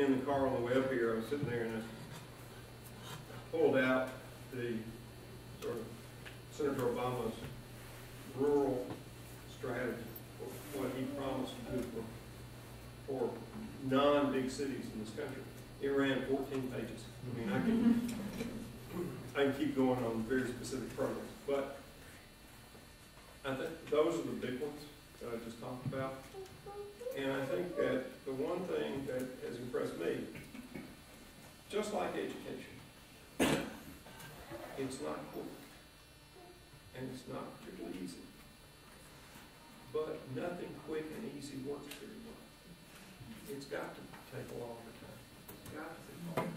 in the car on the way up here, I was sitting there and I pulled out the sort of Senator Obama's rural strategy, for what he promised to do for non-big cities in this country. It ran 14 pages. I mean, I can keep going on very specific programs, but I think those are the big ones that I just talked about. And I think that the one thing that has impressed me, just like education, it's not quick and it's not particularly easy. But nothing quick and easy works very well. It's got to take a longer time. It's got to be longer,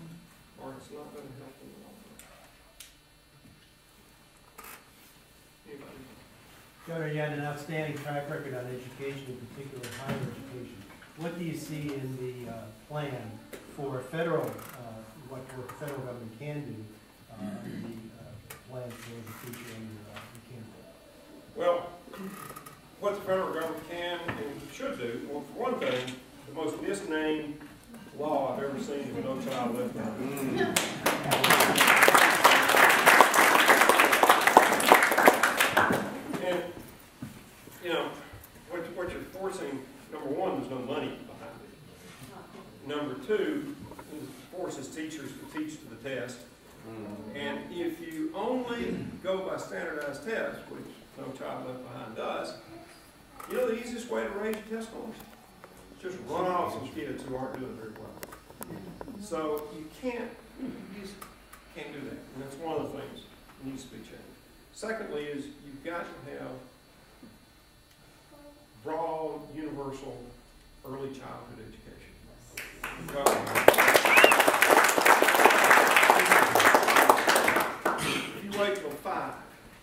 or it's not going to help in the long run. Anybody? Governor, you had an outstanding track record on education, in particular higher education. What do you see in the plan for federal, what the federal government can do in the plan for the future under the campaign? Well, what the federal government can and should do, well, for one thing, the most misnamed law I've ever seen is No Child Left Behind. And, you know, what you're forcing, number one, there's no money behind it. Number two, it forces teachers to teach to the test. And if you only go by standardized tests, which No Child Left Behind does, you know the easiest way to raise your test scores? Just run off some kids who aren't doing very well. So you just can't do that. And that's one of the things that needs to be changed. Secondly is you've got to have broad, universal, early childhood education. If you wait till 5,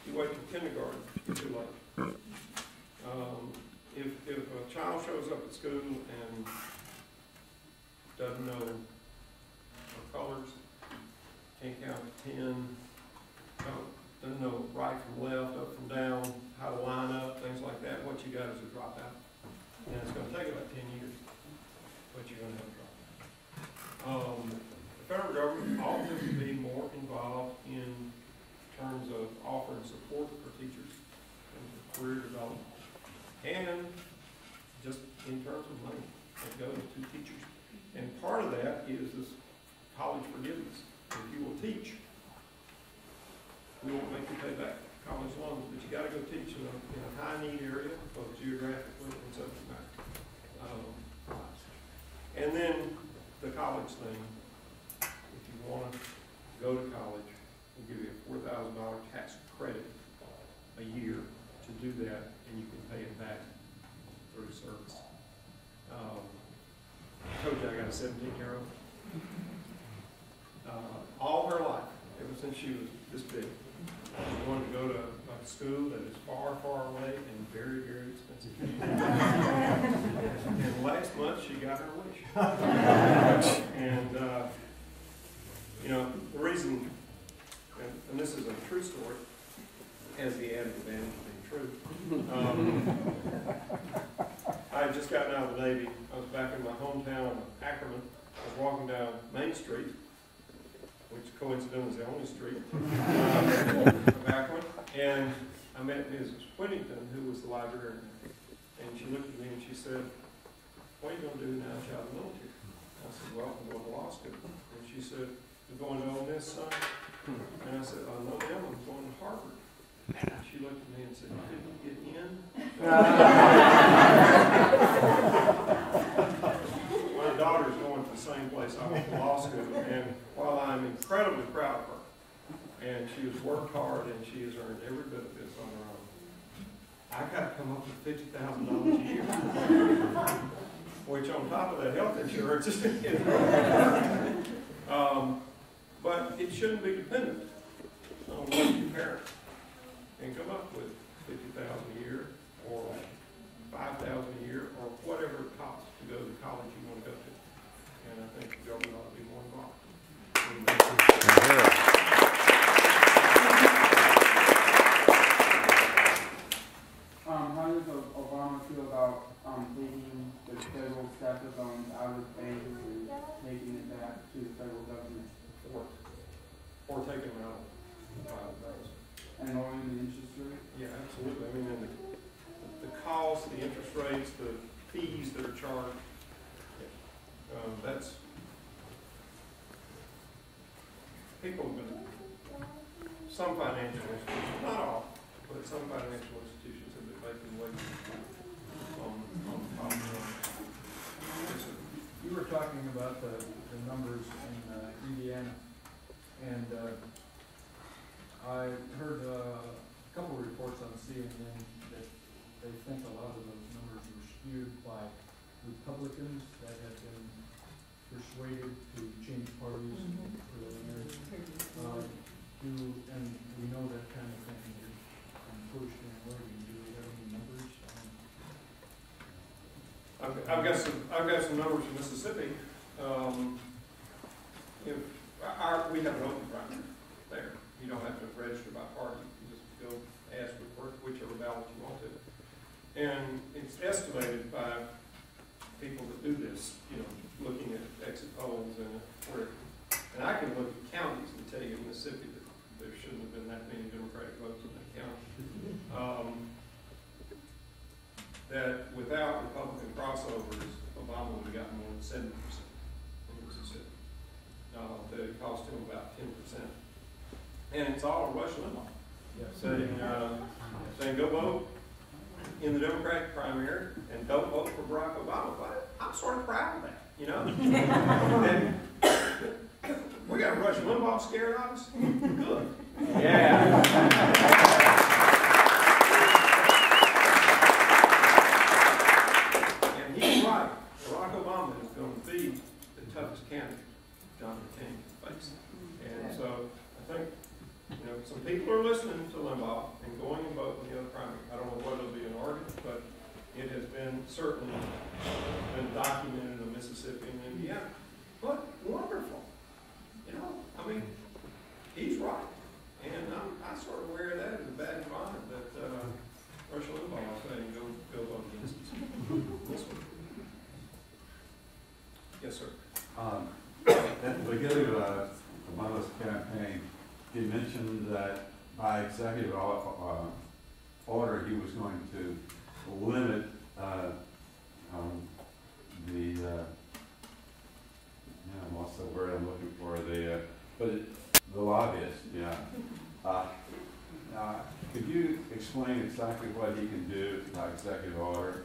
you wait till kindergarten, you're too late. If a child shows up at school and doesn't know the colors, can't count to 10, doesn't know right from left, up from down, how to line up, things like that, what you got is a dropout. And it's going to take about 10 years, but you're going to have a dropout. The federal government ought to be more involved in terms of offering support for teachers in terms of career development. And just in terms of money that goes to teachers. And part of that is this college forgiveness. If you will teach, we won't make you pay back college loans, but you got to go teach in a high need area, both geographically and subject matter. And then the college thing, if you want to go to college, we'll give you a $4,000 tax credit a year to do that, and you can pay it back through service. I told you I got a 17-year-old. All her life, ever since she was this big, she wanted to go to a school that is far, far away and very, very expensive. And last month she got her wish. And you know, the reason, and this is a true story, has the added advantage of being true. I had just gotten out of the Navy. I was back in my hometown of Ackerman. I was walking down Main Street, which coincidentally is the only street of Ackerman, and I met Mrs. Whittington, who was the librarian. And she looked at me and she said, "What are you going to do now that you're out of the military?" I said, "Well, I'm going to law school." And she said, "You're going to Ole Miss, son?" And I said, "Oh, no, ma'am, I'm going to Harvard." She looked at me and said, "You didn't get in?" My daughter's going to the same place I went to law school, and while I'm incredibly proud of her, and she has worked hard and she has earned every bit of this on her own, I got to come up with $50,000 a year, which on top of that health insurance is but it shouldn't be dependent on what your parents can come up with, $50,000 a year or $5,000 a year or whatever it costs to go to the college you want to go to. And I think the government ought to be more involved. How does Obama feel about taking the federal status on out of banks and taking it back to the federal government. Or taking them out of private banks. And lowering the interest rate? Yeah, absolutely. I mean, and the cost, the interest rates, the fees that are charged, that's, people have been, some financial institutions, not all, but some financial institutions have been making waves on the top line. Yes, sir. You were talking about the numbers in Indiana, and I heard a couple of reports on CNN that they think a lot of those numbers were skewed by Republicans that have been persuaded to change parties earlier. And we know that kind of thing is pushed in Oregon. Do we have any numbers? I've got some numbers from Mississippi. We have an open primary there. You don't have to register by party. You just go ask for whichever ballot you want to. And it's estimated by people that do this, looking at exit polls and I can look at counties and tell you in Mississippi that there shouldn't have been that many Democratic votes in that county. That without Republican crossovers, Obama would have gotten more than 70% in Mississippi. That it cost him about 10%. And it's all Rush Limbaugh saying go vote in the Democratic primary and don't vote for Barack Obama. But I'm sort of proud of that, And we got Rush Limbaugh scared of us? Good. Yeah. Barack Obama is going to be the toughest candidate John McCain faced. And so I think, some people are listening to Limbaugh and going and voting in the other primary. I don't know whether it'll be an argument, but it has been certainly been documented in Mississippi and Indiana. But wonderful. He's right. And I sort of wear that as a badge of honor that Rush Limbaugh is saying go vote against this one. Yes, sir. At the beginning of Obama's campaign, he mentioned that by executive order, he was going to limit what's the word I'm looking for? The lobbyists, could you explain exactly what he can do by executive order?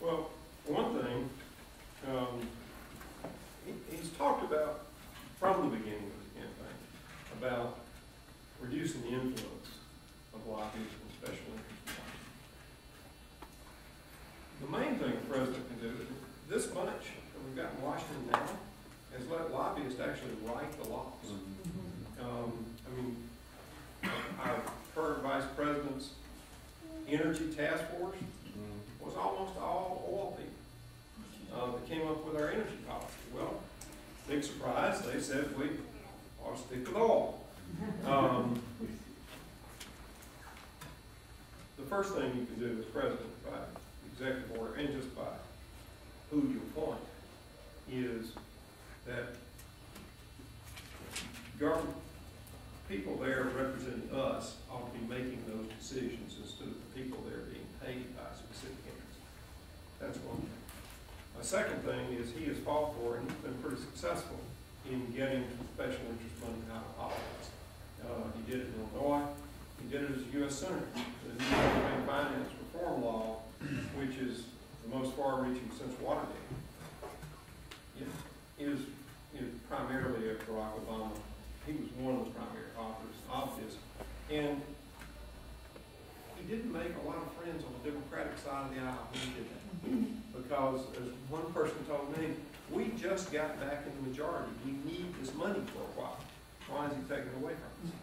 Well, one thing, he's talked about from the beginning of the campaign about reducing the influence of lobbyists and special interest groups. The main thing the president can do is this bunch that we've got in Washington now has let lobbyists actually write the laws. Our current vice president's energy task force was almost all oil people that came up with our energy policy. Well, big surprise, they said we ought to stick with oil. The first thing you can do as president by executive order and just by who you appoint is that government people there representing us ought to be making those decisions instead of the people there being paid by specific interests. That's one thing. A second thing is he has fought for, and he's been pretty successful in getting special interest money out of politics. He did it in Illinois. He did it as a U.S. Senator. The new campaign finance reform law, which is the most far-reaching since Watergate, is primarily a Barack Obama. He was one of the primary authors of this. And he didn't make a lot of friends on the Democratic side of the aisle when he did that. Because, as one person told me, we just got back in the majority. We need this money for a while. Why is he taking it away from us?